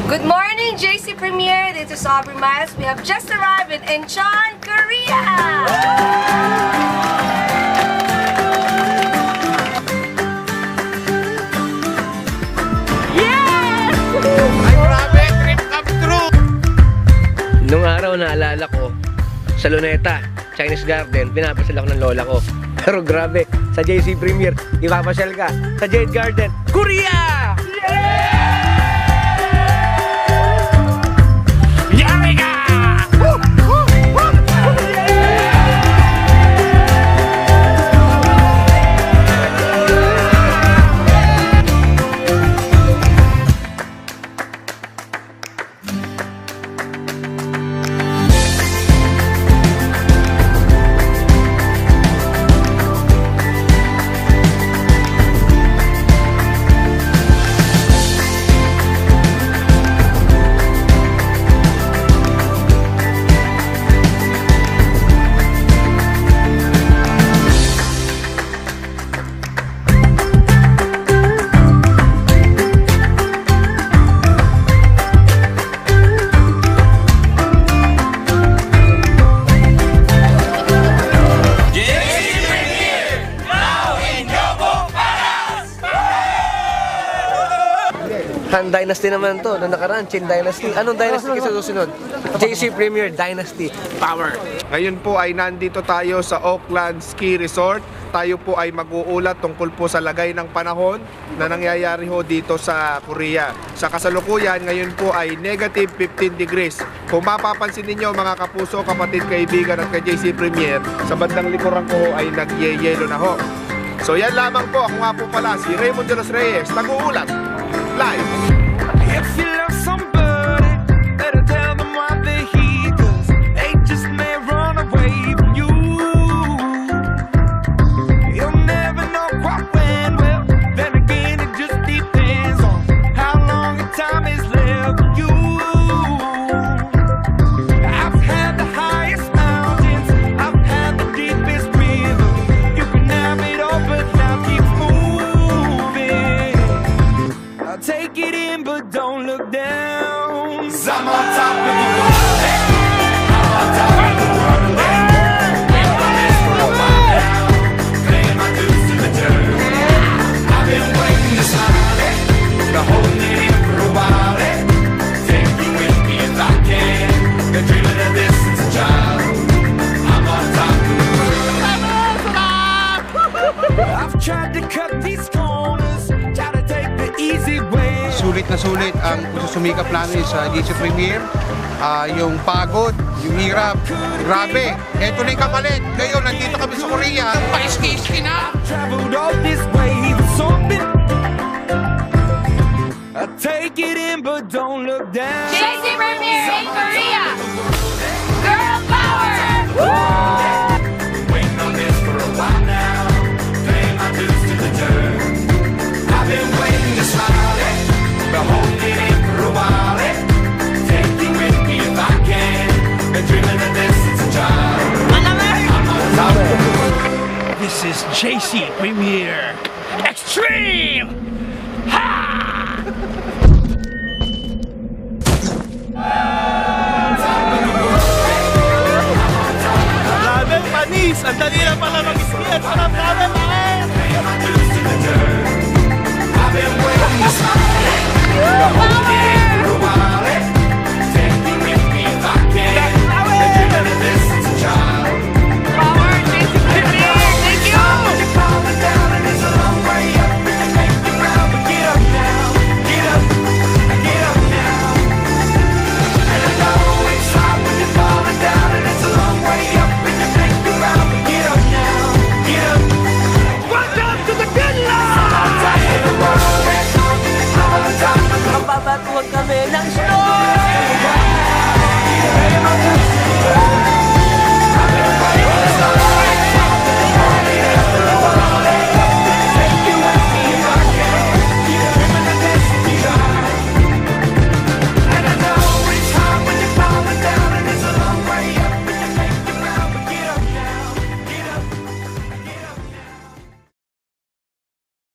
Good morning, JC Premier. This is Aubrey Miles. We have just arrived in Incheon, Korea. Yes! Ay, grabe! Trip come true! Nung araw naalala ko, sa Luneta, Chinese Garden, pinapasyal ako ng lola ko. Pero grabe, sa JC Premier, ipapasyal ka sa Jade Garden, Korea! Yari ka! Han Dynasty naman to, na nakaraan, Chin Dynasty. Anong Dynasty kasi susunod? JC Premier Dynasty Power. Ngayon po ay nandito tayo sa Oakland Ski Resort. Tayo po ay mag-uulat tungkol po sa lagay ng panahon na nangyayari ho dito sa Korea. Sa kasalukuyan, ngayon po ay negative 15 degrees. Kung mapapansin ninyo mga kapuso, kapatid, kaibigan at ka-JC Premier, sa bandang likuran ko ho ay nagyeyelo na ho. So yan lamang po, ako nga po pala si Raymond de los Reyes, nag-uulat live. If you love somebody, better tell them why they're here, 'cause they just may run away from you. You'll never know quite when, well, then again it just depends on how long the time is left for you. I've had the highest mountains, I've had the deepest river. You can have it all, but now keep moving. I'll take it in, but don't look down. 'Cause I'm on top of the world. I'm on top of the world. Been on this for a while now, paying my dues to the dirt. I've been waiting to smile it, been holding it in for a while. Take you with me if I can. Been dreaming of this since a child. I'm on top of the world. I've tried to cut these corners, try to take the easy way. Sulit na sulit ang pagsusumikap namin sa JC Premier. Yung pagod, yung hirap, grabe. Eto na yung kapalit. Ngayon, nandito kami sa Korea. Pa-ski-ski na! Traveled all this way for something. I take it in, but don't look down. JC Premier in Korea. Girl power. Waiting on this for a while now, paying my dues to the dirt. I've been waiting to smile it, been holding it in for a while. Take you with me if I can. Been dreaming of this since a child. I'm on top of the world. This is JC Premier Extreme. Ha! Grabe, panis! Ang dali na pala mag